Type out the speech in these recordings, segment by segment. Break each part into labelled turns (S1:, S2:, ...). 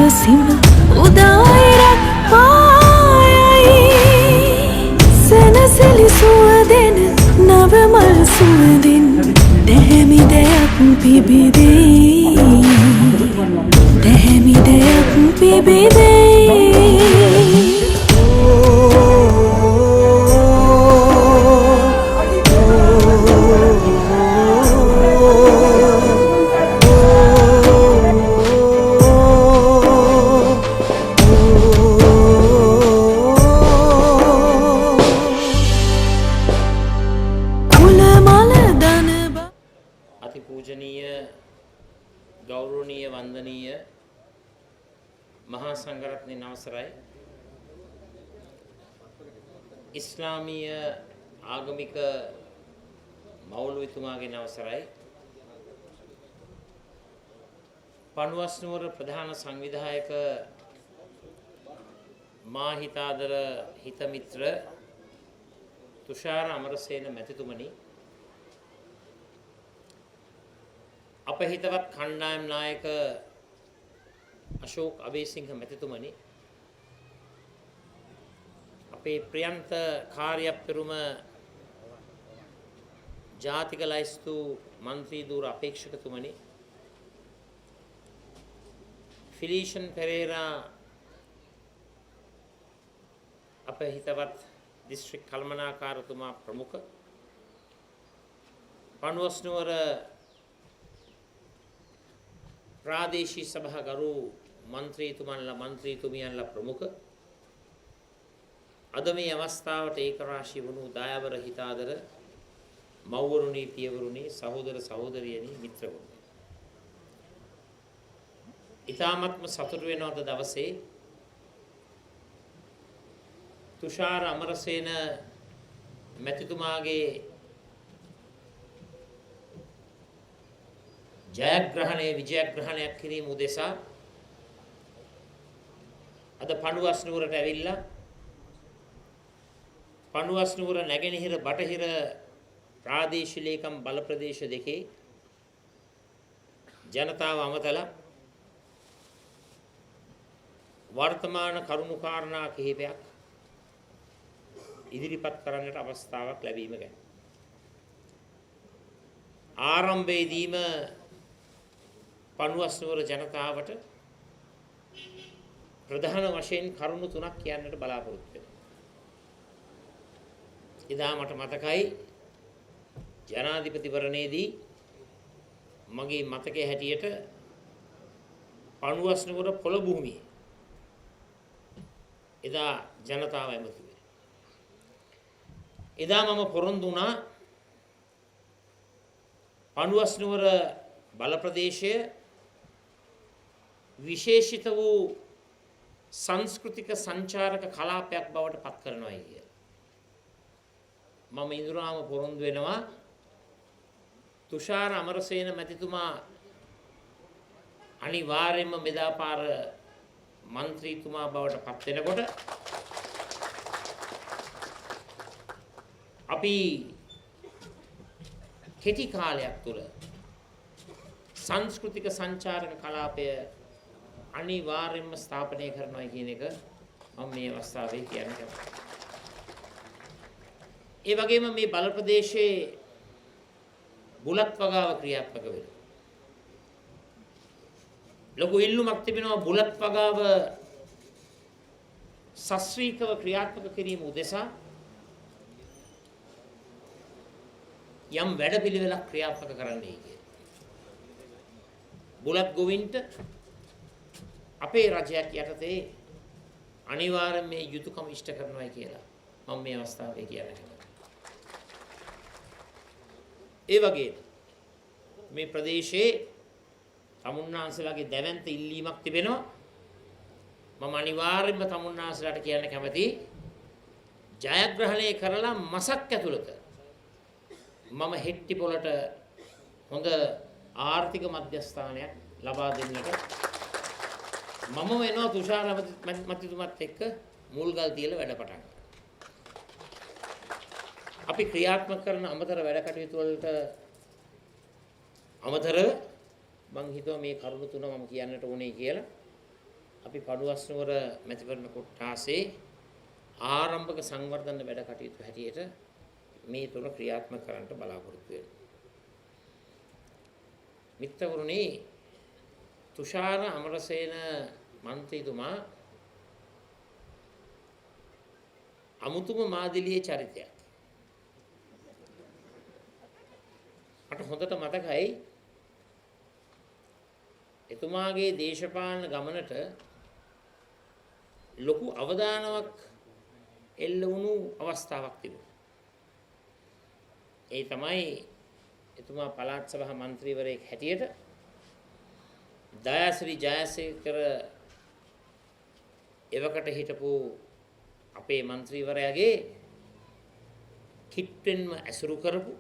S1: ඉවසිම උදායිරක් පායයි සැනසිලි සුවදෙන නවමල් සුවදින් දැහැමි දෙයක් පිබිදෙයි දැහැමි දෙයක් පිබිදෙයි
S2: पूजनीय गौरवनीय वंदनीय महासंघरत्न नवसराय इस्लामीय आगमिक मौलवितुमागे नवसराय पणुवस्नुवर प्रधान संविधायक माहितादर हितमित्र तुषार अमरसेन मैथितुमनी අපහිතවත් කණ්ඩායම් නායක අශෝක් අබේසිංහ මැතිතුමනි අපේ ප්‍රියන්ත කාර්යපෙරුම ජාතික ලයිස්තු මන්ත්‍රී ධූර අපේක්ෂකතුමනි ෆිලිෂන් පෙරේරා අපහිතවත් දිස්ත්‍රික් කළමනාකාරතුමා ප්‍රමුඛ පණුවස්නුවර प्रादेशिक सभा गरु मंत्रीतुमियनला प्रमुख अद मे अवस्थावट एकराशी वनु दायावर हितादर मौवरुणी पियवरुणी सहोदर सहोदरियनी मित्रवरुणी इतामत्म सतुर वेनोद दवसे तुषार अमरसेन मैथितुमागे जयग्रहणे विजयग्रहणයක් කිරීම උදෙසා අද පණුවස්නුවරට ඇවිල්ලා පණුවස්නුවර නැගෙනහිර බටහිර ප්‍රාදේශීය ලේකම් බල ප්‍රදේශ දෙකේ ජනතාව අමතලා වර්තමාන කරුණු කාරණා කිහිපයක් ඉදිරිපත් කරන්නට අවස්ථාවක් ලැබීම ගැන ආරම්භයේදීම පණුවස්නුවර ජනතාවට ප්‍රධාන වශයෙන් කරුණු තුනක් කියන්නට බලාපොරොත්තු වෙනවා. එදා මට මතකයි ජනාධිපතිවරණයේදී මගේ මතකයේ හැටියට පණුවස්නුවර පොළ භූමියේ එදා ජනතාව ඇමති වෙයි. එදා මම පොරොන්දු වුණා පණුවස්නුවර බල ප්‍රදේශය විශේෂිත වූ සංස්කෘතික සංචාරක කලාපයක් බවට පත් කරනවායි කිය. මම ඉඳුරාම පොරොන්දු වෙනවා තුෂාර අමරසේන මැතිතුමා අනිවාර්යයෙන්ම මෙදාපාර മന്ത്രിතුමා බවට පත් වෙනකොට අපි කෙටි කාලයක් තුල සංස්කෘතික සංචාරක කලාපය අනිවාර්යයෙන්ම ස්ථාපනය කරනවා කියන එක මම මේ අවස්ථාවේ කියන්න කැමතියි. ඒ වගේම මේ බල ප්‍රදේශයේ බුලත් වගාව ක්‍රියාත්මක වෙනවා. ලොකු ඉල්ලුමක් තිබෙනවා බුලත් වගාව සස්ත්‍රීකව ක්‍රියාත්මක කිරීම උදෙසා යම් වැඩපිළිවෙලක් ක්‍රියාත්මක කරන්නයි කියන්නේ. බුලත් ගොවින්ට අපේ රජයක් යටතේ අනිවාර්යෙන් මේ යුතුයකම ඉෂ්ට කරනවායි කියලා මම මේ අවස්ථාවේ කියන්න කැමතියි. ඒ වගේම මේ ප්‍රදේශයේ තමුන්නාන්සලාගේ දැවැන්ත ඉල්ලීමක් තිබෙනවා. මම අනිවාර්යෙන්ම තමුන්නාන්සලාට කියන්න කැමතියි ජයග්‍රහණය කරලා මසක් ඇතුළත මම හෙට්ටි පොළට හොඳ ආර්ථික මධ්‍යස්ථානයක් ලබා දෙන්නට මම වෙනවා තුෂාර මැතිතුමත් එක්ක මුල්ගල් තියලා වැඩ පටන් ගන්න. අපි ක්‍රියාත්මක කරන අමතර වැඩ කටයුතු වලට අමතරව මම හිතුවා මේ කරුණු තුන මම කියන්නට ඕනේ කියලා අපි පඩුවස්නුවර මැතිවරණ කොට්ටාසේ ආරම්භක සංවර්ධන වැඩ කටයුතු හැටියට මේ තුන ක්‍රියාත්මක කරන්නට බලාපොරොත්තු වෙනවා. මිත්‍රවරුනි, තුෂාර අමරසේන මන්ත්‍රීතුමා අමුතුම මාදිලියේ චරිතයක්. මට හොඳට මතකයි එතුමාගේ දේශපාලන ගමනට ලොකු අවදානමක් එල්ල වුණු අවස්ථාවක් තිබුණා. ඒ තමයි එතුමා පළාත් සභා මන්ත්‍රීවරයෙක් හැටියට දයාශ්‍රී ජයසේකර එවකට හිටපු අපේ මන්ත්‍රීවරයාගේ කිට්ටෙන්ම ඇසුරු කරපු,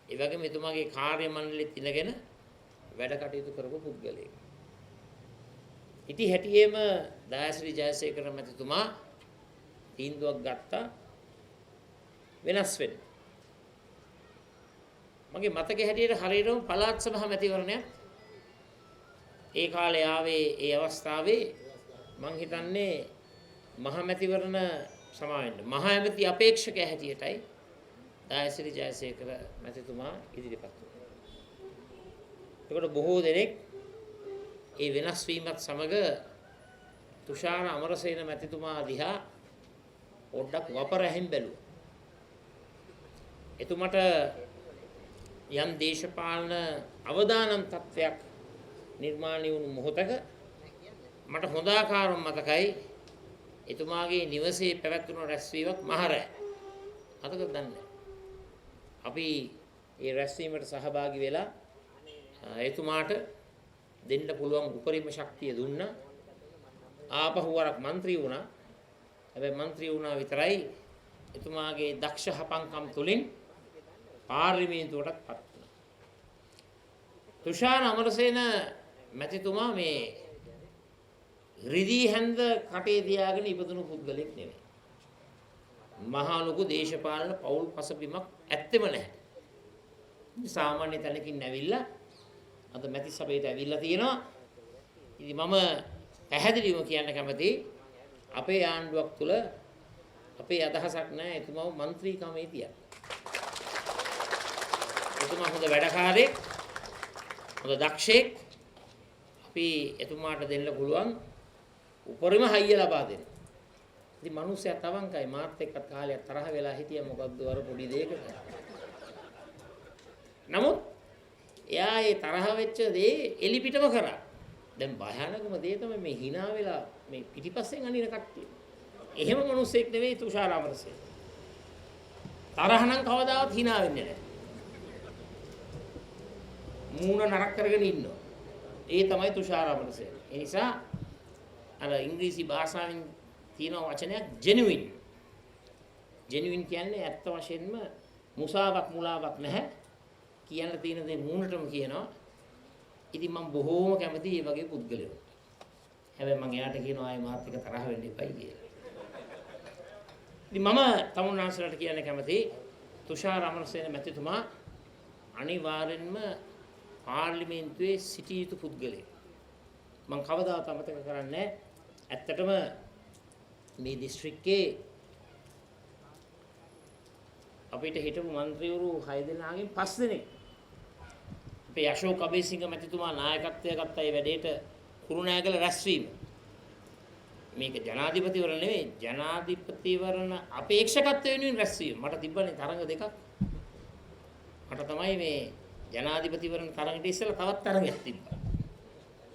S2: ඒ වගේම එතුමාගේ කාර්ය මණ්ඩලෙත් ඉඳගෙන වැඩ කටයුතු කරපු පුද්ගලයෙක්. ඉති හැටියේම දයාශ්‍රී ජයසේකර මැතිතුමා තීන්දුවක් ගත්තා වෙනස් වෙන්න. මගේ මතකයේ හැටියට හරියටම පළාත් සභා මැතිවරණයක් ඒ කාලේ ආවේ. ඒ අවස්ථාවේ මං හිතන්නේ මහ මැතිවරණ සමාවෙන්න මහ ඇමති අපේක්ෂකයා හැටියටයි දයාශ්‍රී ජයසේකර මැතිතුමා ඉදිරිපත් වුණා. ඒකට බොහෝ දෙනෙක් ඒ වෙනස් වීමත් සමග තුෂාර අමරසේන මැතිතුමා දිහා පොඩ්ඩක් වපරැහින් බැලුවා. එතුමට යම් දේශපාලන අවදානම් තත්වයක් නිර්මාණය වුණු මොහොතක මට හොඳ ආකාරව මතකයි එතුමාගේ නිවසේ පැවැත්වුණු රැස්වීමක් මහරෑ. මතකද දන්නේ? අපි ඒ රැස්වීමට සහභාගී වෙලා එතුමාට දෙන්න පුළුවන් උපරිම ශක්තිය දුන්නා. ආපහු වරක් මන්ත්‍රී වුණා. හැබැයි මන්ත්‍රී වුණා විතරයි එතුමාගේ දක්ෂ හපංකම් තුලින් පාර්ලිමේන්තුවටත් පත් වුණා. තුෂාර අමරසේන මැතිතුමා මේ රිදී හැන්ද කටේ තියාගෙන ඉපදුණු පුද්ගලෙක් නෙවෙයි. මහා ලොකු දේශපාලන පෞල් පසබිමක් ඇත්තෙම නැහැ. සාමාන්‍ය තැනකින් ඇවිල්ලා අද මැති සභාවට ඇවිල්ලා තියෙනවා. ඉතින් මම පැහැදිලිවම කියන්න කැමතියි අපේ ආණ්ඩුවක් තුල අපේ අදහසක් නැහැ එතුමාව മന്ത്രിකමේ තියන්න. එතුමා හොඳ වැඩකාරයෙක්, හොඳ දක්ෂයෙක්. අපි එතුමාට දෙන්න පුළුවන් උපරිම හයිය ලබා දෙන්න. ඉතින් මිනිස්සයා තවංකයි මාත් එක්ක කාලයක් තරහ වෙලා හිටියා මොකද්ද අර පොඩි දෙයකට. නමුත් එයා ඒ තරහ වෙච්ච දේ එලිපිටම කරා. දැන් භයානකම දේ තමයි මේ hina වෙලා මේ පිටිපස්සෙන් අනින කට්ටිය. එහෙම මිනිස්සෙක් නෙවෙයි තුෂාර අමරසේන. තරහ නම් කවදාවත් hina වෙන්නේ නැහැ. මූණ නරක කරගෙන ඉන්නවා. ඒ තමයි තුෂාර අමරසේන. ඒ නිසා අර ඉංග්‍රීසි භාෂාවෙන් තියෙන වචනයක් genuine. genuine කියන්නේ ඇත්ත වශයෙන්ම මුසාවක් මුලාවක් නැහැ. කියන්න තියෙන දේ මූණටම කියනවා. ඉතින් මම බොහෝම කැමතියි මේ වගේ පුද්ගලයෝ. හැබැයි මම එයාට කියනවා ආයේ මාත් එක්ක තරහ වෙන්න එපයි කියලා. ඉතින් මම තමුන්නාන්සලට කියන්න කැමතියි තුෂාර අමරසේන මැතිතුමා අනිවාර්යෙන්ම පාර්ලිමේන්තුවේ සිටිය යුතු පුද්ගලයෙක්. මම කවදාවත් අමතක කරන්නේ ඇත්තටම මේ දිස්ත්‍රික්කේ අපිට හිටපු മന്ത്രിවරු 6 දෙනාගෙන් 5 දෙනෙක් අපේ අශෝක් අබේසිංහ මැතිතුමා නායකත්වය ගත්ත ඒ වැඩේට කුරුණෑගල රැස්වීම. මේක ජනාධිපතිවරණ නෙවෙයි ජනාධිපතිවරණ අපේක්ෂකත්වය වෙනුවෙන් රැස්වීම. මට තිබ්බනේ තරඟ දෙකක්. මට තමයි මේ ජනාධිපතිවරණ තරඟට ඉස්සෙල්ලා තවත් තරඟයක් තිබ්බා.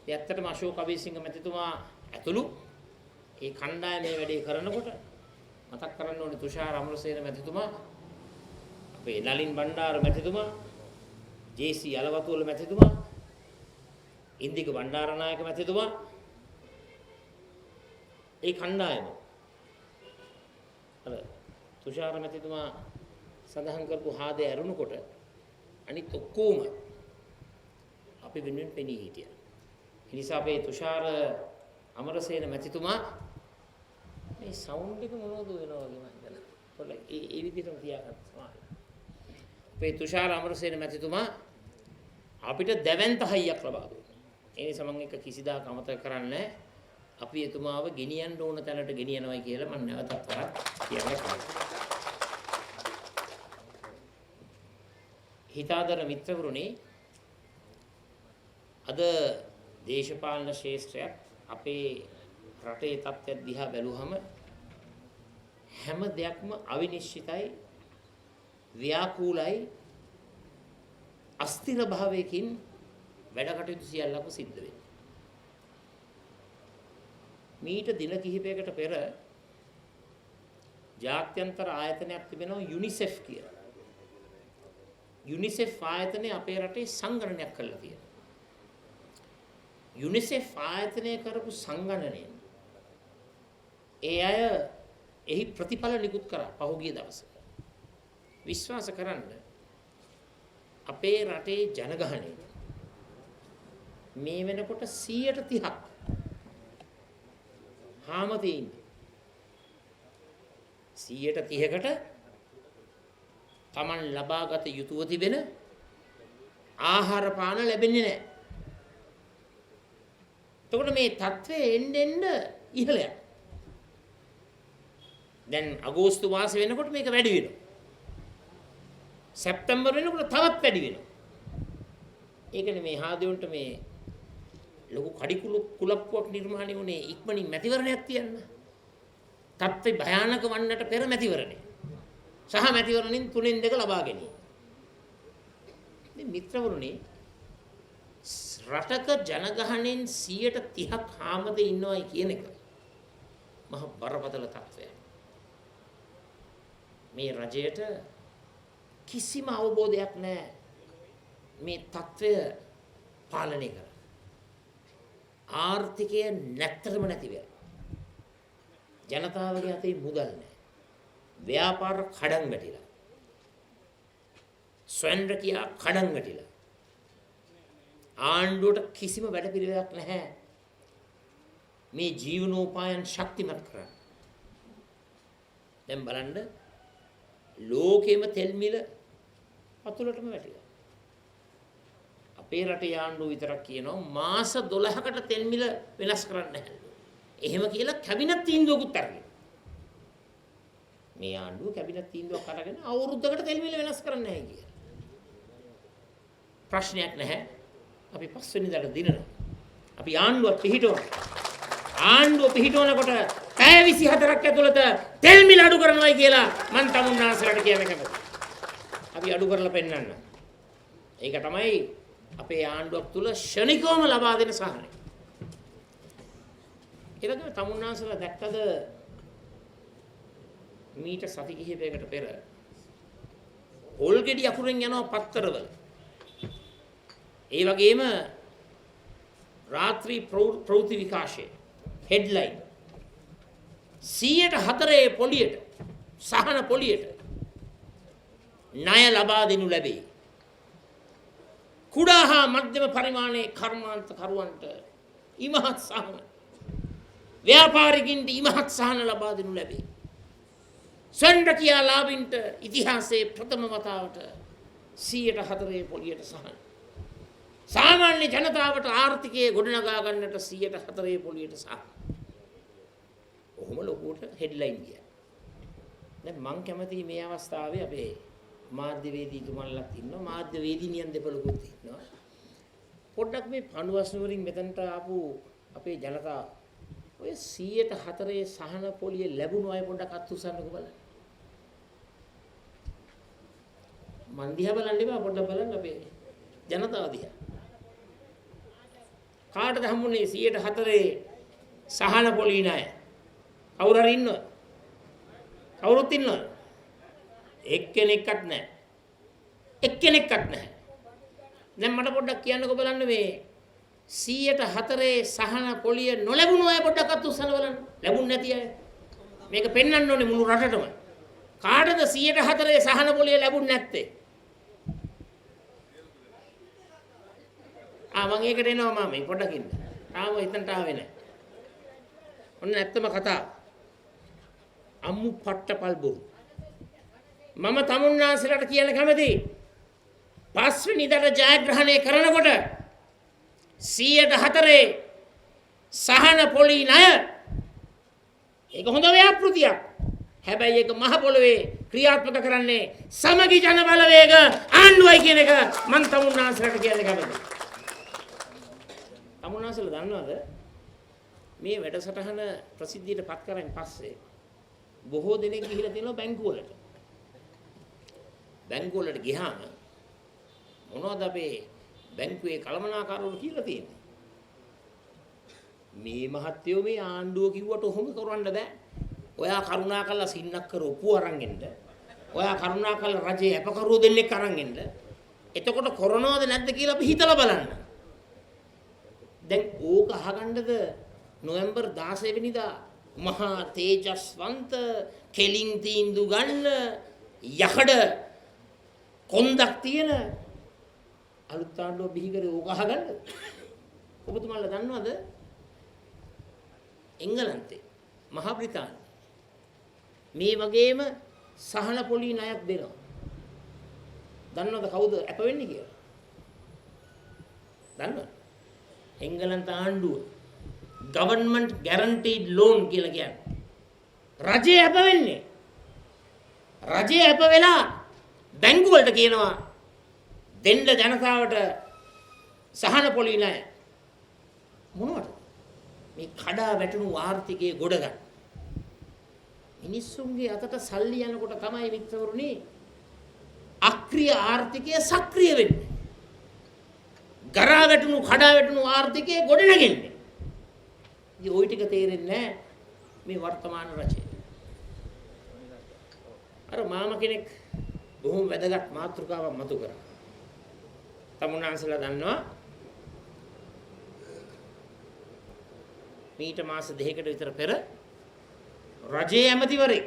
S2: ඒ ඇත්තටම අශෝක් අබේසිංහ මැතිතුමා ඇතුළු ඒ කණ්ඩායම මේ වැඩේ කරනකොට මතක් කරන්න ඕනේ තුෂාර අමරසේන මැතිතුමා, අපේ නලින් බණ්ඩාර මැතිතුමා, ජේ.සී. අලවතුල මැතිතුමා, ඉන්දික බණ්ඩාරනායක මැතිතුමා, ඒ කණ්ඩායම අර තුෂාර මැතිතුමා සඳහන් කරපු හාදේ ඇරුණකොට අනිත් ඔක්කොම අපි වෙනුවෙන් පෙනී හිටියා. ඒ නිසා අපේ තුෂාර අමරසේන මැතිතුමා මේ සවුන්ඩ් එක මොනවද වෙනවා වගේ මම හිතනවා. පොඩ්ඩක් ඒ විදිහටම තියාගන්න සමානයි. අපේ තුෂාර අමරසේන මැතිතුමා අපිට දැවැන්ත හයියක් ලබා දුන්නා. ඒ නිසා මම එක කිසිදාක අමතක කරන්නේ අපි එතුමාව ගෙනියන්න ඕන තැනට ගෙනියනවායි කියලා මම නැවතත් වරක් කියනවා. හිතාදර මිත්‍රවරුනි, අද දේශපාලන ශාස්ත්‍රයක් අපේ රටේ තත්ත්වය දිහා බැලුවහම හැම දෙයක්ම අවිනිශ්චිතයි, ව්‍යාකූලයි, අස්තිර භාවයකින් වැඩ කටයුතු සියල්ලක්ම සිද්ධ වෙනවා. මීට දින කිහිපයකට පෙර ජාත්‍යන්තර ආයතනයක් තිබෙනවා යුනිසෙෆ් කියලා. යුනිසෙෆ් ආයතනය අපේ රටේ සංගණනයක් කරලා තියෙනවා. යුනිසෙෆ් ආයතනය කරපු සංගණනයෙන් ඒ අය එහි ප්‍රතිඵල නිකුත් කරා පහුගිය දවසේ. විශ්වාස කරන්න, අපේ රටේ ජනගහනය මේ වෙනකොට 30%ක් හාම තියෙන්නේ. 30%කට Taman ලබාගත යුතුව තිබෙන ආහාර පාන ලැබෙන්නේ නැහැ. එතකොට මේ තත්ත්වය එන්න ඉහළ යනවා. දැන් අගෝස්තු මාසෙ වෙනකොට මේක වැඩි වෙනවා. සැප්තැම්බර් වෙනකොට තවත් වැඩි වෙනවා. ඒකනේ මේ හාදියොන්ට මේ ලොකු කුලප්පුවක් නිර්මාණය වුණේ ඉක්මනින් මැතිවරණයක් තියන්න. තත්ත්වය භයානක වන්නට පෙර මැතිවරණය. සහ මැතිවරණින් 3න් 2 ලබා ගැනීම. ඉතින් මිත්‍රවරුනි, රටක ජනගහණයෙන් 30%ක් හාමද ඉන්නවයි කියන එක මහ බරපතල තත්ත්වයක්. මේ රජයට කිසිම අවබෝධයක් නැහැ මේ තත්ත්වය පාලනය කරන්න. ආර්ථිකය නැත්තරම නැති වෙලා. ජනතාවගේ අතේ මුදල් නැහැ. ව්‍යාපාර කඩන් වැටිලා. ස්වයං රැකියා කඩන් වැටිලා. ආණ්ඩුවට කිසිම වැඩපිළිවෙලක් නැහැ මේ ජීවනෝපායන් ශක්තිමත් කරන්න. දැන් බලන්න, ලෝකෙම තෙල් මිල අතුලටම වැටිලා. අපේ රටේ ආණ්ඩුව විතරක් කියනවා මාස 12කට තෙල් මිල වෙනස් කරන්න නැහැ. එහෙම කියලා කැබිනට් තීන්දුවකුත් අරගෙන. මේ ආණ්ඩුව කැබිනට් තීන්දුවක් අරගෙන අවුරුද්දකට තෙල් මිල වෙනස් කරන්න නැහැ කියලා. ප්‍රශ්නයක් නැහැ. අපි 5 වෙනිදාට දිනනවා. අපි ආණ්ඩුව පිහිටවනවා. ආණ්ඩුව පිහිටවනකොට පැය 24ක් ඇතුළත තෙල් මිල අඩු කරනවායි කියලා මම තමුන්නාන්සලට කියන්න කැමතියි. අපි අඩු කරලා පෙන්නන්න. ඒක තමයි අපේ ආණ්ඩුවක් තුල ශනිකවම ලබා දෙන සහනය. ඒ වගේම තමුන්නාන්සලා දැක්කද මීට සති කිහිපයකට පෙර පොල්ගෙඩි අකුරෙන් යනවා පත්තරවල. ඒ වගේම රාත්‍රී ප්‍රවෘත්ති විකාශය හෙඩ්ලයින් 104 පොලියට සහන පොලියට ණය ලබා දෙනු ලැබේ. කුඩා හා මධ්‍යම පරිමාණයේ කර්මාන්ත කරුවන්ට ඉමහත් සහන, ව්‍යාපාරිකින්ට ඉමහත් සහන ලබා දෙනු ලැබේ. ස්වයංරැකියා ලාභින්ට ඉතිහාසයේ ප්‍රථම වතාවට 104 පොලියට සහන. සාමාන්‍ය ජනතාවට ආර්ථිකය ගොඩනගා ගන්නට 104 පොලියට සහන. ඔහොම ලොකුවට හෙඩ්ලයින් ගියා. දැන් මම කැමති මේ අවස්ථාවේ අපේ මාධ්‍යවේදීතුමන්ලත් ඉන්නවා, මාධ්‍යවේදිනියන් දෙපළකුත් ඉන්නවා. පොඩ්ඩක් මේ පණුවස්න වලින් මෙතනට ආපු අපේ ජනතාව ඔය 104 සහන පොලිය ලැබුණු අය පොඩ්ඩක් අත් උස්සන්නකෝ බලන්න. මන් දිහා බලන්න එපා, පොඩ්ඩක් බලන්න අපේ ජනතාව දිහා. කාටද හම්බුනේ 104 සහන පොලිය ණය? කවුරු හරි ඉන්නවද? කවුරුත් ඉන්නවද? එක්කෙනෙක්වත් නැහැ. එක්කෙනෙක්වත් නැහැ. දැන් මට පොඩ්ඩක් කියන්නකෝ බලන්න මේ 104 සහන පොලිය නොලැබුණු අය පොඩ්ඩක් අත් උස්සන්න බලන්න. ලැබුණ නැති අය. මේක පෙන්වන්න ඕනේ මුළු රටටම. කාටද 104 සහන පොලිය ලැබුණ නැත්තේ? මම ඒකට එනවා මම පොඩ්ඩක් ඉන්න. තාම එතනට ආවේ නැහැ. ඔන්න ඇත්තම කතාව. අම්මු පට්ටපල් බොරු. මම තමුන්නාන්සලට කියන්න කැමතියි. 5 වෙනිදාට ජයග්‍රහණය කරනකොට 104 සහන පොලි ණය ඒක හොඳ ව්‍යාපෘතියක්. හැබැයි ඒක මහ පොළවේ ක්‍රියාත්මක කරන්නේ සමගි ජන බලවේග ආණ්ඩුවයි කියන එක මම තමුන්නාන්සලට කියන්න කැමතියි. තමුන්නාන්සල දන්නවද මේ වැඩසටහන ප්‍රසිද්ධියට පත් කරන් පස්සේ බොහෝ දෙනෙක් ගිහිලා තියෙනවා බැංකුවලට. බැංකුවලට ගියාම මොනවද අපේ බැංකුවේ කළමනාකාරවරු කියලා තියෙන්නේ? මේ මහත්තයෝ මේ ආණ්ඩුව කිව්වට ඔහොම කරවන්න බෑ. ඔයා කරුණා කළා සින්නක් කර ඔප්පු අරන් එන්න. ඔයා කරුණා කළා රජේ අපකරුවෝ දෙන්නෙක් අරන් එන්න. එතකොට කොරනවද නැද්ද කියලා අපි හිතලා බලන්න. දැන් ඕක අහගන්නද නොවැම්බර් 16 වෙනිදා මහා තේජස්වන්ත කෙලින් තීන්දුව ගන්න යකඩ කොන්දක් තියෙන අලුත් ආණ්ඩුව බිහි කරේ ඕක අහගන්නද? ඔබතුමාලා දන්නවද? එංගලන්තේ මහ බ්‍රිතාන්‍ය මේ වගේම සහන පොලි ණයක් දෙනවා. දන්නවද කවුද අප වෙන්නේ කියලා? දන්නවද? එංගලන්ත ආණ්ඩුව government guaranteed loan කියලා කියන්නේ. රජය අප වෙන්නේ. රජය අප වෙලා බැංකු වලට කියනවා දෙන්න ජනතාවට සහන පොලි ණය. මොනවද? මේ කඩා වැටුණු ආර්ථිකයේ ගොඩ ගන්න. මිනිස්සුන්ගේ අතට සල්ලි යනකොට තමයි මිත්‍රවරුනි අක්‍රීය ආර්ථිකය සක්‍රිය වෙන්නේ. ගරා වැටුණු කඩා වැටුණු ආර්ථිකයේ ගොඩ නැගෙන්නේ. ඉතින් ওই ටික තේරෙන්නේ නැහැ මේ වර්තමාන රජයේ. අර මාම කෙනෙක් බොහොම වැදගත් මාතෘකාවක් මතු කරා. තමුන්නාන්සලා දන්නවා මීට මාස 2කට විතර පෙර රජයේ ඇමතිවරයෙක්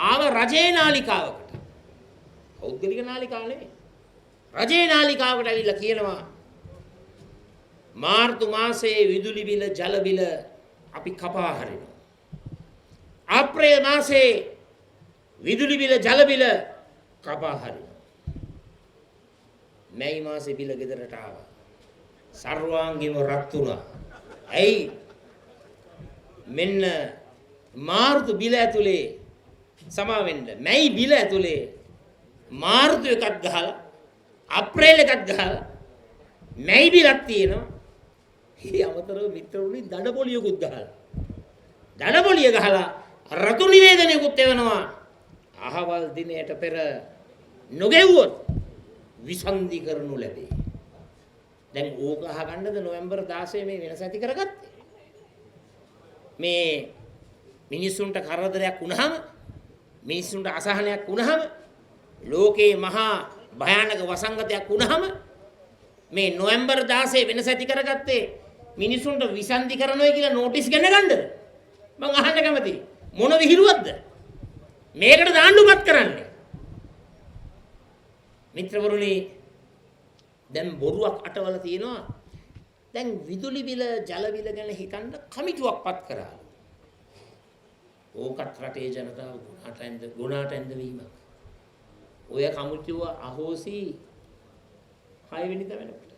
S2: ආව රජයේ නාලිකාවකට. පෞද්ගලික නාලිකාව නෙවෙයි. රජයේ නාලිකාවකට ඇවිල්ලා කියනවා මාර්තු මාසයේ විදුලි බිල ජල බිල අපි කපා හරිනවා. අප්‍රේල් මාසයේ විදුලි බිල ජල බිල කපා හරිනවා. මැයි මාසේ බිල ගෙදරට ආවා. සර්වාංගීව රත් වුණා. ඇයි මෙන්න මාර්තු බිල ඇතුලේ සමා වෙන්න මැයි බිල ඇතුලේ මාර්තු එකක් ගහලා අප්‍රේල් එකක් ගහලා මැයි බිලක් තියෙනවා. ඒ අමතරව මිත්‍රවරුනි දඩපොලියකුත් ගහලා දඩපොලිය ගහලා රතු නිවේදනයකුත් එවනවා. අහවල් දිනයට පෙර නොගෙව්වොත් විසන්ධි කරනු ලැබේ. දැන් ඕක අහගන්නද නොවැම්බර් 16 මේ වෙනස ඇති කරගත්තේ? මේ මිනිස්සුන්ට කරදරයක් වුණාම මිනිස්සුන්ට අසහනයක් වුණාම ලෝකේ මහා භයානක වසංගතයක් වුණාම මේ නොවැම්බර් 16 වෙනස ඇති කරගත්තේ මිනිස්සුන්ට විසන්ධි කරනවා කියලා නෝටිස් ගන්නද? මං අහන්න කැමතියි. මොන විහිළුවක්ද? මේකට දාන්නුපත් කරන්නේ. මිත්‍රවරුනි දැන් බොරුවක් අටවල තියෙනවා. දැන් විදුලි බිල ජල බිල ගැන හිතන්න කමිටුවක් පත් කරා. ඕකත් රටේ ජනතාව ගුණාට ඇඳ වීමක්. ඔය කමිටුව අහෝසි 6 වෙනිදා වෙනකොට.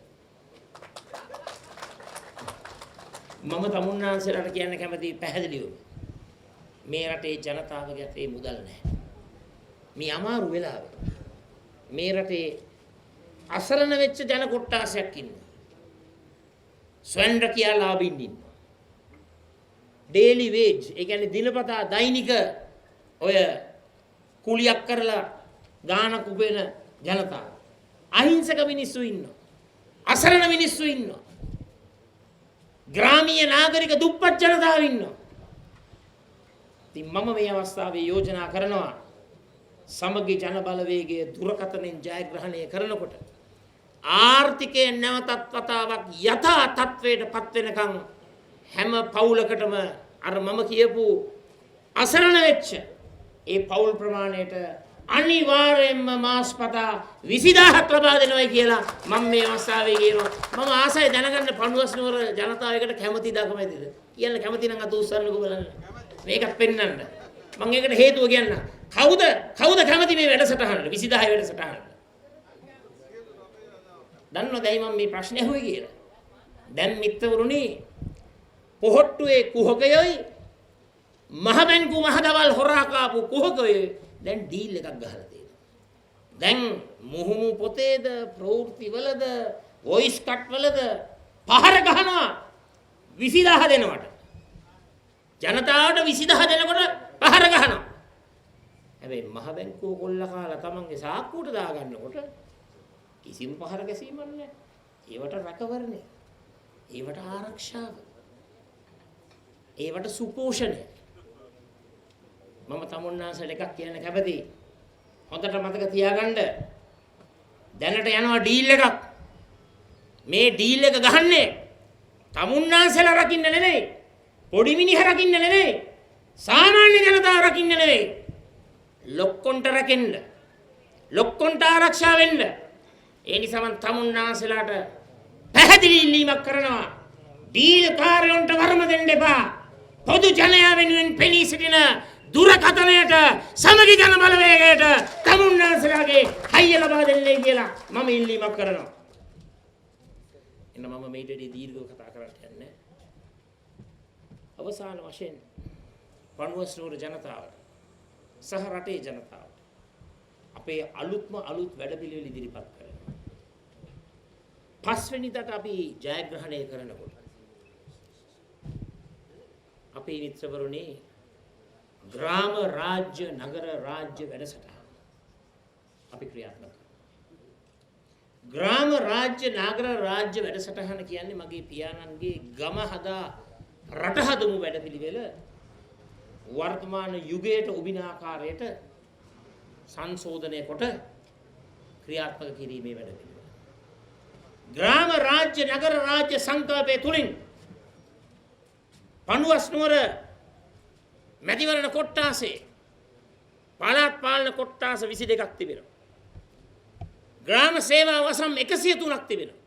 S2: මම තමුන්නාන්සලට කියන්න කැමති පැහැදිලිව මේ රටේ ජනතාවගේ අතේ මුදල් නැහැ. මේ අමාරු වෙලාවේ මේ රටේ අසරණ වෙච්ච ජන කොට්ටාසයක් ඉන්නවා. ස්වයං රැකියා ලාභින් ඉන්නවා. ඩේලි වේජ් ඒ කියන්නේ දිනපතා දෛනික ඔය කුලියක් කරලා ගානක් උපයන ජනතාව. අහිංසක මිනිස්සු ඉන්නවා. අසරණ මිනිස්සු ඉන්නවා. ග්‍රාමීය නාගරික දුප්පත් ජනතාව ඉන්නවා. ඉතින් මම මේ අවස්ථාවේ යෝජනා කරනවා සමගි ජන බලවේගයේ දුරකථනෙන් ජයග්‍රහණය කරනකොට ආර්ථිකයේ නැවතත් වතාවක් යථා තත්වයට පත් වෙනකන් හැම පවුලකටම අර මම කියපු අසරණ වෙච්ච ඒ පවුල් ප්‍රමාණයට අනිවාර්යයෙන්ම මාස්පතා 20000ක් ලබා දෙනවයි කියලා මම මේ අවස්ථාවේ කියනවා. මම ආසයි දැනගන්න පණුවස් නුවර ජනතාවයකට කැමතිද කැමතිද කියන්න කැමති නම් අත උස්සන්නකෝ බලන්න. මේකත් පෙන්නන්න. මම ඒකට හේතුව කියන්න. කවුද කැමති මේ වැඩසටහනට 20000 වැඩසටහනට? දන්නවද ඇයි මම මේ ප්‍රශ්නේ අහුවේ කියලා? දැන් මිත්‍රවරුනි පොහොට්ටුවේ කුහකයෝයි මහ බැංකු මහදවල් හොරා කාපු කුහකයෝයි දැන් ඩීල් එකක් ගහලා තියෙනවා. දැන් මුහුමු පොතේද ප්‍රවෘත්තිවලද වොයිස් කට් වලද පහර ගහනවා 20000 දෙනවට. ජනතාවට 20000 දෙනකොට පහර ගහනවා. හැබැයි මහ බැංකුව කොල්ල කාලා තමන්ගේ සාක්කුවට දාගන්නකොට කිසිම පහර ගැසීමක් නැහැ. ඒවට රැකවරණය. ඒවට ආරක්ෂාව. ඒවට සුපෝෂණය. මම තමුන්නාසල එකක් කියන්න කැමතියි. හොඳට මතක තියාගන්න. දැනට යනවා ඩීල් එකක්. මේ ඩීල් එක ගහන්නේ තමුන්නාසල රකින්න නෙමෙයි. පොඩි මිනිහ රකින්න නෙමෙයි. සාමාන්‍ය ජනතාව රකින්න නෙමෙයි. ලොක්කොන්ට රකින්න. ලොක්කොන්ට ආරක්ෂා වෙන්න. ඒ නිසා මම තමුන්නාසලට පැහැදිලි ඉල්ලීමක් කරනවා. ඩීල් කාර්යොන්ට වරම දෙන්න එපා. පොදු ජනයා වෙනුවෙන් පෙනී සිටින දුරකථනයට සමගි ජන බලවේගයට තමුන්නාසලගේ හයිය ලබා දෙන්නයි කියලා මම ඉල්ලීමක් කරනවා. එන්න මම මේටදී දීර්ඝව කතා කරන්න යන්නේ. අවසාන වශයෙන් පණුවස්නුවර ජනතාවට සහ රටේ ජනතාවට අපේ අලුත් වැඩපිළිවෙල ඉදිරිපත් කරනවා. පස්වෙනිදාට අපි ජයග්‍රහණය කරනකොට අපේ මිත්‍රවරුනි ග්‍රාම රාජ්‍ය නගර රාජ්‍ය වැඩසටහන අපි ක්‍රියාත්මක කරනවා. ග්‍රාම රාජ්‍ය නගර රාජ්‍ය වැඩසටහන කියන්නේ මගේ පියාණන්ගේ ගම හදා රට හදමු වැඩපිළිවෙල වර්තමාන යුගයට උබින ආකාරයට සංශෝධනය කොට ක්‍රියාත්මක කිරීමේ වැඩපිළිවෙල. ග්‍රාම රාජ්‍ය නගර රාජ්‍ය සංකල්පය තුලින් පණුවස්නුවර මැතිවරණ කොට්ටාසේ පළාත් පාලන කොට්ටාස 22ක් තිබෙනවා. ග්‍රාම සේවා වසම් 103ක් තිබෙනවා.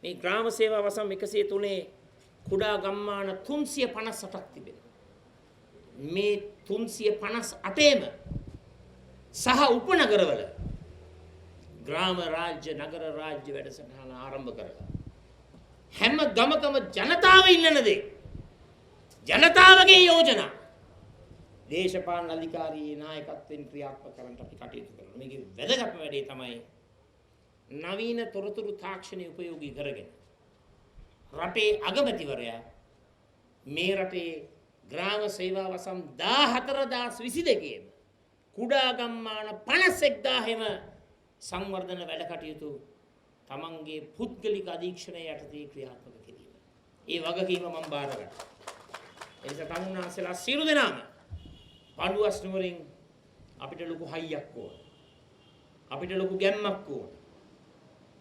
S2: මේ ග්‍රාම සේවා වසම් 103 කුඩා ගම්මාන 358ක් තිබෙනවා. මේ 358ම සහ උපනගරවල ග්‍රාම රාජ්‍ය නගර රාජ්‍ය වැඩසටහන ආරම්භ කරලා හැම ගමකම ජනතාව ඉල්ලන දේ ජනතාවගේ යෝජනා දේශපාලන අධිකාරී නායකත්වයෙන් ක්‍රියාත්මක කරන්න අපි කටයුතු කරනවා. මේකේ වැදගත්ම වැඩේ තමයි නවීන තොරතුරු තාක්ෂණය උපයෝගී කරගෙන රටේ අගමැතිවරයා මේ රටේ ග්‍රාම සේවා වසම් 14022න් කුඩා ගම්මාන 51000ම සංවර්ධන වැඩ කටයුතු තමන්ගේ පුද්ගලික අධීක්ෂණය යටතේ ක්‍රියාත්මක කිරීම. ඒ වගකීම මම බාර ගන්නවා. ඒ නිසා තමුන්නාන්සලා සියලු දෙනාම පණුවස්නුවරින් අපිට ලොකු හයියක් ඕන. අපිට ලොකු ගැම්මක් ඕන.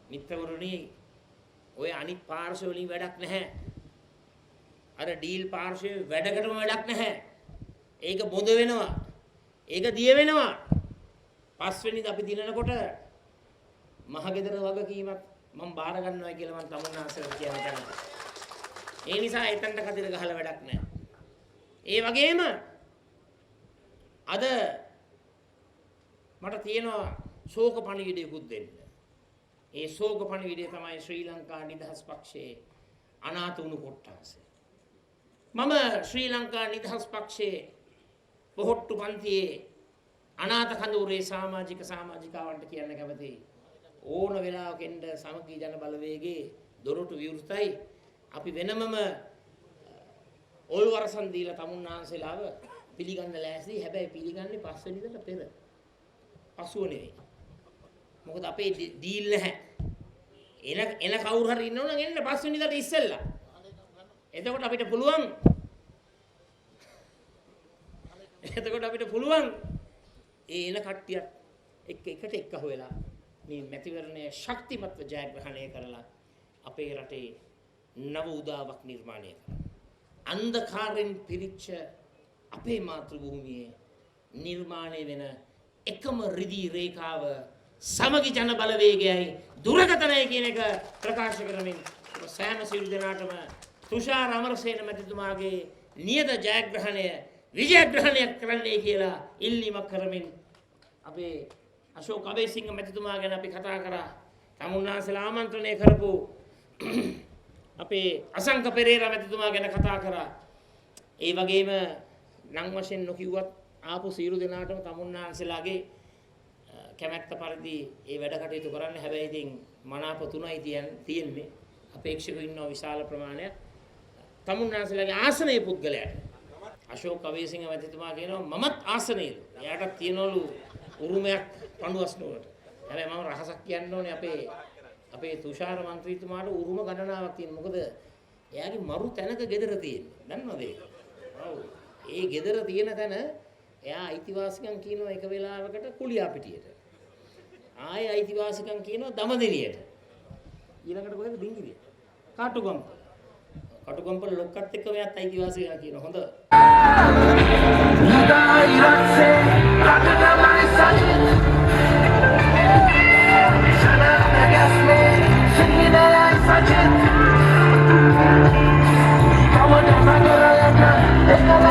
S2: මිත්‍රවරුනි ඔය අනිත් පාර්ශ්ව වලින් වැඩක් නැහැ. අර ඩීල් පාර්ශ්වයේ වැඩකටම වැඩක් නැහැ. ඒක බොඳ වෙනවා. ඒක දිය වෙනවා. පස්වෙනිද අපි දිනනකොට මහගෙදර වගකීමක් මම බාර ගන්නවා කියලා මම තමුන්නාන්සලට කියන්න කැමතියි. ඒ නිසා එතනට කතිර ගහලා වැඩක් නැහැ. ඒ වගේම අද මට තියෙනවා ශෝක පණිවිඩයකුත් දෙන්න. ඒ ශෝක පණිවිඩය තමයි ශ්‍රී ලංකා නිදහස් පක්ෂයේ අනාථ වුණු කොට්ටාසය. මම ශ්‍රී ලංකා නිදහස් පක්ෂයේ පොහොට්ටු පන්තියේ අනාථ කඳවුරේ සමාජිකාවන්ට කියන්න කැමතියි. ඕන වෙලාවක එන්න සමගි ජන බලවේගයේ දොරටු විවෘතයි. අපි වෙනමම ඔල්වරසන් දීලා තමුන්නාන්සලාව පිළිගන්න ලෑස්ති. හැබැයි පිළිගන්නේ පස්වෙනිදට පෙර. පසුව නෙවෙයි. මොකද අපේ ඩීල් නැහැ. එන කවුරු හරි ඉන්නවනම් එන්න පස්වෙනිදට ඉස්සෙල්ලා. එතකොට අපිට පුළුවන් ඒ එන කට්ටියත් එකට එක්ක වෙලා මේ මැතිවරණය ශක්තිමත්ව ජයග්‍රහණය කරලා අපේ රටේ නව උදාවක් නිර්මාණය කරනවා. අන්ධකාරයෙන් පිරිච්ච අපේ මාතෘ භූමියේ නිර්මාණය වෙන එකම රිදී රේඛාව සමගි ජන බලවේගයයි දුරකථනයයි කියන එක ප්‍රකාශ කරමින් සෑම සියලු දෙනාටම තුෂාර අමරසේන මැතිතුමාගේ නියත ජයග්‍රහණය විජයග්‍රහණය කරන්නයි කියලා ඉල්ලීමක් කරමින් අපේ අශෝක් අබේසිංහ මැතිතුමා ගැන අපි කතා කරා. තමුන්නාන්සලා ආමන්ත්‍රණය කරපු අපේ අසංක පෙරේරා මැතිතුමා ගැන කතා කරා. ඒ වගේම නම් වශයෙන් නොකියුවත් ආපු සියලු දෙනාටම තමුන්නාන්සලාගේ කැමැත්ත පරිදි ඒ වැඩ කටයුතු කරන්න. හැබැයි ඉතින් මනාප තුනයි තියෙන්නේ. අපේක්ෂකව ඉන්නවා විශාල ප්‍රමාණයක්. තමුන්නාන්සලාගේ ආසනයේ පුද්ගලයාට අශෝක් කවේසිංහ මැතිතුමා කියනවා මමත් ආසනයේද. එයාට තියනවලු උරුමයක් පඬුවස්නුවරට. හැබැයි මම රහසක් කියන්න ඕනේ අපේ තුෂාර මන්ත්‍රීතුමාට උරුම ගණනාවක් තියෙනවා. මොකද එයාගේ මරු තැනක ගෙදර තියෙන්නේ. දන්නවද ඒක? ඔව්. ඒ ගෙදර තියෙන තැන එයා අයිතිවාසිකම් කියනවා එක වෙලාවකට කුලියාපිටියට. ආයේ අයිතිවාසිකම් කියනවා දමදෙනියට. ඊළඟට කොහෙද බින්ගිරිය? කාටුගම්ප. කටුගම්පල ලොක්කත් එක්ක මෙයාත් අයිතිවාසිකම් කියනවා. හොඳ.
S3: Come on,